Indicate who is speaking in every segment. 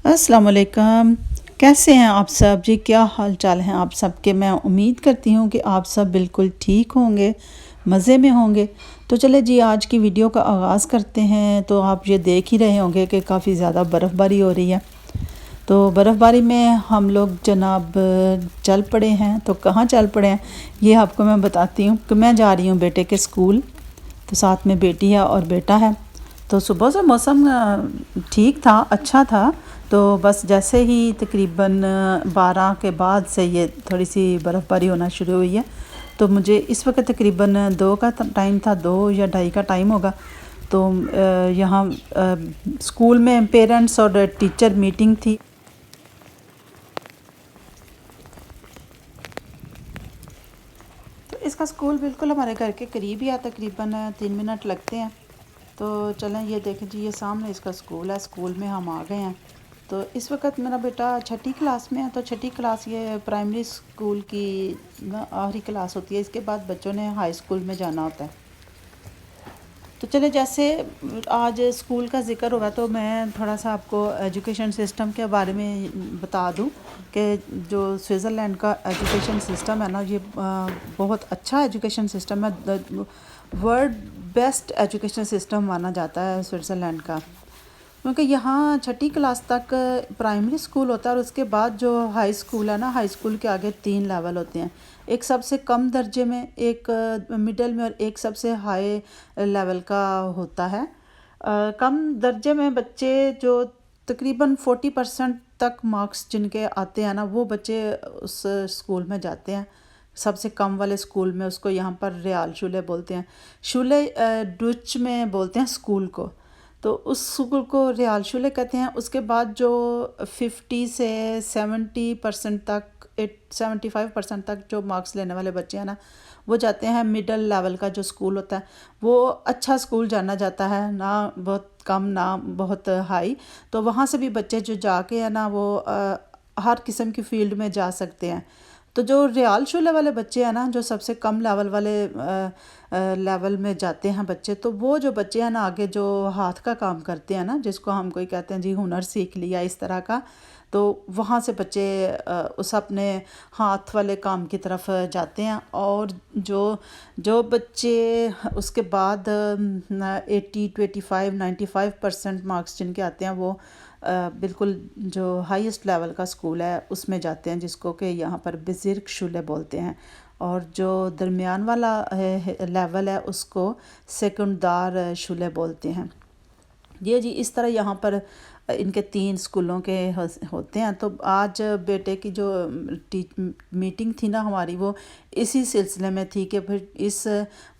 Speaker 1: अस्सलाम वालेकुम। कैसे हैं आप सब जी? क्या हाल चाल हैं आप सबके? मैं उम्मीद करती हूँ कि आप सब बिल्कुल ठीक होंगे, मज़े में होंगे। तो चले जी, आज की वीडियो का आगाज़ करते हैं। तो आप ये देख ही रहे होंगे कि काफ़ी ज़्यादा बर्फ़बारी हो रही है। तो बर्फ़बारी में हम लोग जनाब चल पड़े हैं। तो कहाँ चल पड़े हैं ये आपको मैं बताती हूँ कि मैं जा रही हूँ बेटे के स्कूल। तो साथ में बेटी है और बेटा है। तो सुबह से मौसम ठीक था, अच्छा था। तो बस जैसे ही तकरीबन 12 के बाद से ये थोड़ी सी बर्फ़बारी होना शुरू हुई है। तो मुझे इस वक्त तकरीबन 2 का टाइम था, 2 या ढाई का टाइम होगा। तो यहाँ स्कूल में पेरेंट्स और टीचर मीटिंग थी। तो इसका स्कूल बिल्कुल हमारे घर के करीब ही है, तकरीबन 3 मिनट लगते हैं। तो चलें, ये देखें जी, ये सामने इसका स्कूल है। स्कूल में हम आ गए हैं। तो इस वक्त मेरा बेटा 6ठी क्लास में है। तो 6ठी क्लास ये प्राइमरी स्कूल की आखिरी क्लास होती है। इसके बाद बच्चों ने हाई स्कूल में जाना होता है। तो चले, जैसे आज स्कूल का ज़िक्र होगा तो मैं थोड़ा सा आपको एजुकेशन सिस्टम के बारे में बता दूं कि जो स्विट्ज़रलैंड का एजुकेशन सिस्टम है ना, ये बहुत अच्छा एजुकेशन सिस्टम है। वर्ल्ड बेस्ट एजुकेशन सिस्टम माना जाता है स्विट्ज़रलैंड का। क्योंकि यहाँ 6ठी क्लास तक प्राइमरी स्कूल होता है और उसके बाद जो हाई स्कूल है ना, हाई स्कूल के आगे 3 लेवल होते हैं। एक सबसे कम दर्जे में, एक मिडिल में और एक सबसे हाई लेवल का होता है। कम दर्जे में बच्चे जो तकरीबन 40% तक मार्क्स जिनके आते हैं ना, वो बच्चे उस स्कूल में जाते हैं। सबसे कम वाले स्कूल में, उसको यहाँ पर रियाल शूले बोलते हैं। शूले डच में बोलते हैं स्कूल को। तो उस स्कूल को रियाल शूले कहते हैं। उसके बाद जो 50 से 70% तक, 75% तक जो मार्क्स लेने वाले बच्चे हैं ना, वो जाते हैं मिडल लेवल का जो स्कूल होता है। वो अच्छा स्कूल जाना जाता है, ना बहुत कम ना बहुत हाई। तो वहाँ से भी बच्चे जो जाके है ना, वो हर किस्म की फील्ड में जा सकते हैं। तो जो रियाल शूले वाले बच्चे हैं ना, जो सबसे कम लेवल वाले लेवल में जाते हैं बच्चे, तो वो जो बच्चे हैं ना, आगे जो हाथ का काम करते हैं ना, जिसको हम कोई कहते हैं जी हुनर सीख लिया इस तरह का, तो वहाँ से बच्चे उस अपने हाथ वाले काम की तरफ जाते हैं। और जो जो बच्चे उसके बाद 80 to 85 95% मार्क्स जिनके आते हैं, वो बिल्कुल जो हाईएस्ट लेवल का स्कूल है उसमें जाते हैं, जिसको कि यहाँ पर बुजुर्ग शूले बोलते हैं। और जो दरमियान वाला लेवल है उसको सेकंडदार शूले बोलते हैं। ये जी, इस तरह यहाँ पर इनके 3 स्कूलों के होते हैं। तो आज बेटे की जो मीटिंग थी ना हमारी, वो इसी सिलसिले में थी कि फिर इस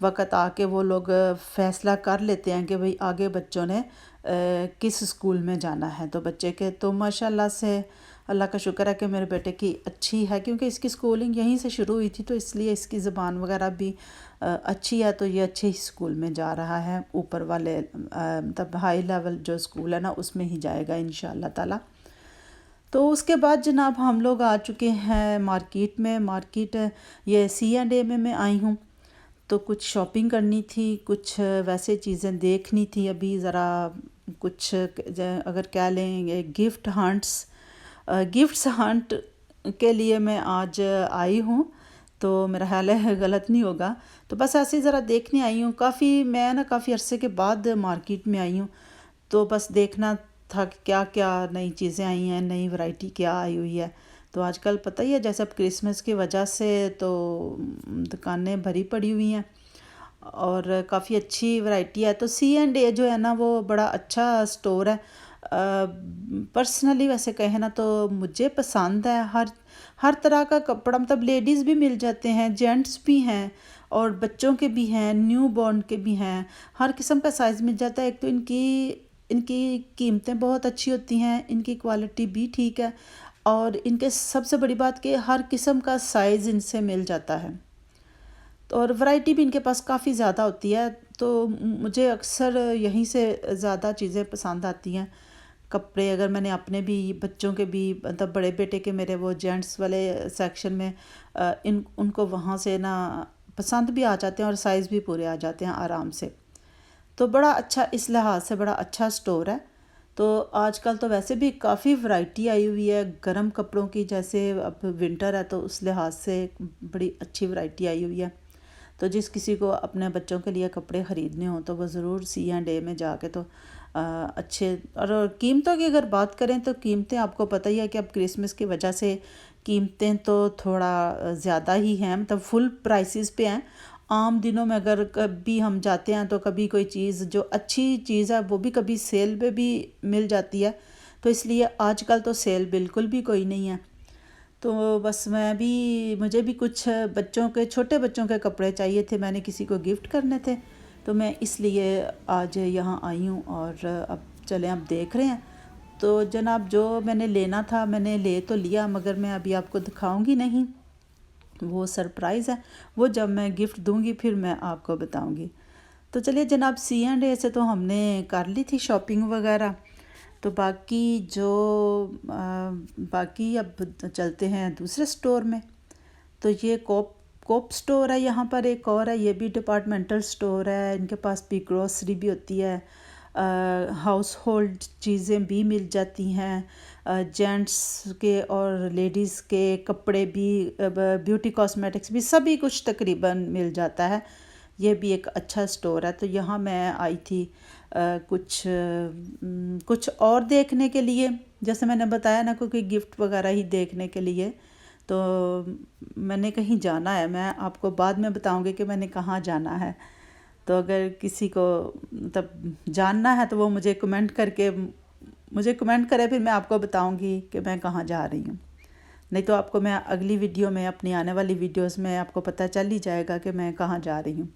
Speaker 1: वक्त आके वो लोग फ़ैसला कर लेते हैं कि भाई आगे बच्चों ने किस स्कूल में जाना है। तो बच्चे के तो माशाल्लाह से अल्लाह का शुक्र है कि मेरे बेटे की अच्छी है, क्योंकि इसकी स्कूलिंग यहीं से शुरू हुई थी, तो इसलिए इसकी ज़बान वगैरह भी अच्छी है। तो ये अच्छे ही स्कूल में जा रहा है। ऊपर वाले मतलब हाई लेवल जो स्कूल है ना, उसमें ही जाएगा इंशाअल्लाह ताला। तो उसके बाद जनाब हम लोग आ चुके हैं मार्केट में। मार्केट ये C&A में मैं आई हूँ। तो कुछ शॉपिंग करनी थी, कुछ वैसे चीज़ें देखनी थी। अभी ज़रा कुछ अगर कह लेंगे गिफ्ट्स हंट के लिए मैं आज आई हूँ। तो मेरा ख्याल है गलत नहीं होगा। तो बस ऐसे ही ज़रा देखने आई हूँ। मैं ना काफ़ी अरसे के बाद मार्केट में आई हूँ। तो बस देखना था कि क्या क्या नई चीज़ें आई हैं, नई वैरायटी क्या आई हुई है। तो आजकल पता ही है, जैसे अब क्रिसमस की वजह से तो दुकानें भरी पड़ी हुई हैं और काफ़ी अच्छी वैरायटी है। तो C&A जो है ना, वो बड़ा अच्छा स्टोर है। पर्सनली वैसे कहें ना तो मुझे पसंद है। हर तरह का कपड़ा, मतलब लेडीज़ भी मिल जाते हैं, जेंट्स भी हैं और बच्चों के भी हैं, न्यू बॉर्न के भी हैं। हर किस्म का साइज़ मिल जाता है। एक तो इनकी कीमतें बहुत अच्छी होती हैं, इनकी क्वालिटी भी ठीक है और इनके सबसे बड़ी बात कि हर किस्म का साइज़ इनसे मिल जाता है। और वैरायटी भी इनके पास काफ़ी ज़्यादा होती है। तो मुझे अक्सर यहीं से ज़्यादा चीज़ें पसंद आती हैं। कपड़े अगर मैंने अपने भी, बच्चों के भी, मतलब बड़े बेटे के मेरे वो जेंट्स वाले सेक्शन में उनको वहाँ से ना पसंद भी आ जाते हैं और साइज़ भी पूरे आ जाते हैं आराम से। तो बड़ा अच्छा, इस लिहाज से बड़ा अच्छा स्टोर है। तो आजकल तो वैसे भी काफ़ी वैरायटी आई हुई है गर्म कपड़ों की, जैसे अब विंटर है तो उस लिहाज से बड़ी अच्छी वैरायटी आई हुई है। तो जिस किसी को अपने बच्चों के लिए कपड़े ख़रीदने हो तो वो ज़रूर C&A में जाके तो अच्छे। और कीमतों की अगर बात करें तो कीमतें आपको पता ही है कि अब क्रिसमस की वजह से कीमतें तो थोड़ा ज़्यादा ही हैं, मतलब फुल प्राइसेस पे हैं। आम दिनों में अगर कभी हम जाते हैं तो कभी कोई चीज़ जो अच्छी चीज़ है वो भी कभी सेल पे भी मिल जाती है, तो इसलिए आजकल तो सेल बिल्कुल भी कोई नहीं है। तो बस मुझे भी कुछ बच्चों के छोटे बच्चों के कपड़े चाहिए थे, मैंने किसी को गिफ्ट करने थे, तो मैं इसलिए आज यहाँ आई हूँ। और अब चलें अब देख रहे हैं। तो जनाब जो मैंने लेना था मैंने ले तो लिया, मगर मैं अभी आपको दिखाऊंगी नहीं, वो सरप्राइज़ है। वो जब मैं गिफ्ट दूंगी फिर मैं आपको बताऊंगी। तो चलिए जनाब, C&A से तो हमने कर ली थी शॉपिंग वगैरह। तो बाकी अब चलते हैं दूसरे स्टोर में। तो ये कोप स्टोर है, यहाँ पर एक और है, ये भी डिपार्टमेंटल स्टोर है। इनके पास भी ग्रोसरी भी होती है, हाउस होल्ड चीज़ें भी मिल जाती हैं, जेंट्स के और लेडीज़ के कपड़े भी, ब्यूटी कॉस्मेटिक्स भी, सभी कुछ तकरीबन मिल जाता है। ये भी एक अच्छा स्टोर है। तो यहाँ मैं आई थी कुछ और देखने के लिए, जैसे मैंने बताया ना, क्योंकि गिफ्ट वगैरह ही देखने के लिए। तो मैंने कहीं जाना है, मैं आपको बाद में बताऊंगी कि मैंने कहाँ जाना है। तो अगर किसी को मतलब जानना है तो वो मुझे कमेंट करे, फिर मैं आपको बताऊंगी कि मैं कहाँ जा रही हूँ। नहीं तो आपको मैं अगली वीडियो में, अपनी आने वाली वीडियोस में आपको पता चल ही जाएगा कि मैं कहाँ जा रही हूँ।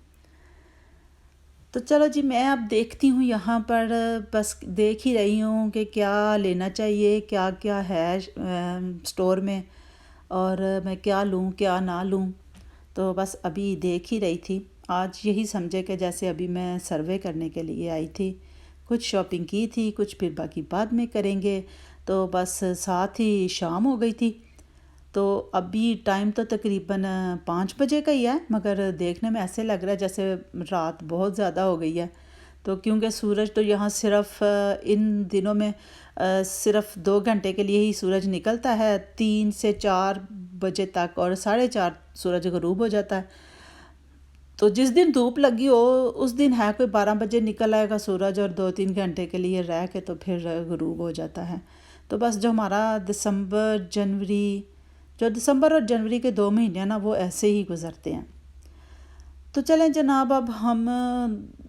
Speaker 1: तो चलो जी, मैं अब देखती हूँ यहाँ पर, बस देख ही रही हूँ कि क्या लेना चाहिए, क्या क्या है स्टोर में, और मैं क्या लूँ क्या ना लूँ। तो बस अभी देख ही रही थी। आज यही समझे कि जैसे अभी मैं सर्वे करने के लिए आई थी, कुछ शॉपिंग की थी, कुछ फिर बाकी बाद में करेंगे। तो बस साथ ही शाम हो गई थी। तो अभी टाइम तो तकरीबन 5 बजे का ही है, मगर देखने में ऐसे लग रहा है जैसे रात बहुत ज़्यादा हो गई है। तो क्योंकि सूरज तो यहाँ सिर्फ इन दिनों में सिर्फ 2 घंटे के लिए ही सूरज निकलता है, 3 से 4 बजे तक, और 4:30 सूरज ग़रूब हो जाता है। तो जिस दिन धूप लगी हो उस दिन है कोई 12 बजे निकल आएगा सूरज, और 2-3 घंटे के लिए रह के तो फिर ग़रूब हो जाता है। तो बस जो हमारा दिसंबर और जनवरी के 2 महीने हैं ना, वो ऐसे ही गुज़रते हैं। तो चलें जनाब, अब हम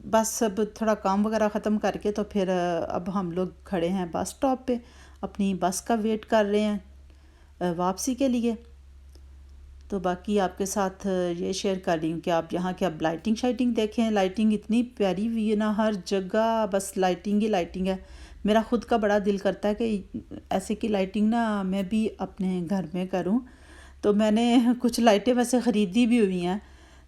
Speaker 1: बस अब थोड़ा काम वगैरह ख़त्म करके तो फिर अब हम लोग खड़े हैं बस स्टॉप पे, अपनी बस का वेट कर रहे हैं वापसी के लिए। तो बाकी आपके साथ ये शेयर कर रही हूँ कि आप यहाँ की अब लाइटिंग शाइटिंग देखें। लाइटिंग इतनी प्यारी हुई है ना, हर जगह बस लाइटिंग ही लाइटिंग है। मेरा ख़ुद का बड़ा दिल करता है कि ऐसे की लाइटिंग ना मैं भी अपने घर में करूँ। तो मैंने कुछ लाइटें वैसे ख़रीदी भी हुई हैं।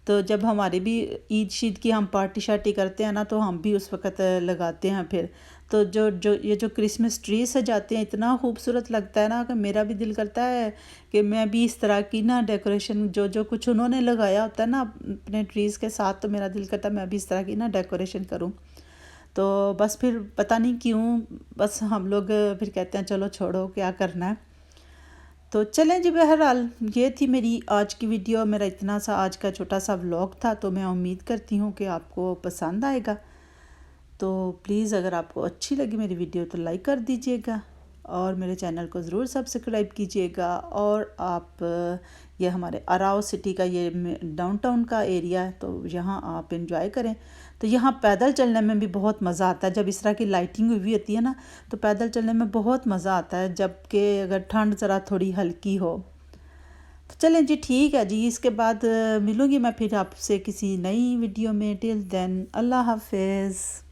Speaker 1: तो जब हमारी भी ईद शीद की हम पार्टी शार्टी करते हैं ना, तो हम भी उस वक़्त लगाते हैं। फिर तो जो क्रिसमस ट्री सजाते हैं, इतना खूबसूरत लगता है ना कि मेरा भी दिल करता है कि मैं भी इस तरह की ना डेकोरेशन, जो कुछ उन्होंने लगाया होता है ना अपने ट्रीज़ के साथ, तो मेरा दिल करता है मैं भी इस तरह की ना डेकोरेशन करूँ। तो बस फिर पता नहीं क्यों बस हम लोग फिर कहते हैं चलो छोड़ो, क्या करना है। तो चलें जी, बहरहाल ये थी मेरी आज की वीडियो, मेरा इतना सा आज का छोटा सा व्लॉग था। तो मैं उम्मीद करती हूँ कि आपको पसंद आएगा। तो प्लीज़ अगर आपको अच्छी लगी मेरी वीडियो तो लाइक कर दीजिएगा, और मेरे चैनल को ज़रूर सब्सक्राइब कीजिएगा। और आप ये हमारे अराव सिटी का ये डाउनटाउन का एरिया है, तो यहाँ आप एंजॉय करें। तो यहाँ पैदल चलने में भी बहुत मज़ा आता है, जब इस तरह की लाइटिंग हुई होती है ना, तो पैदल चलने में बहुत मज़ा आता है, जबकि अगर ठंड ज़रा थोड़ी हल्की हो। तो चलें जी, ठीक है जी, इसके बाद मिलूँगी मैं फिर आपसे किसी नई वीडियो में। टिल देन, अल्लाह हाफिज़।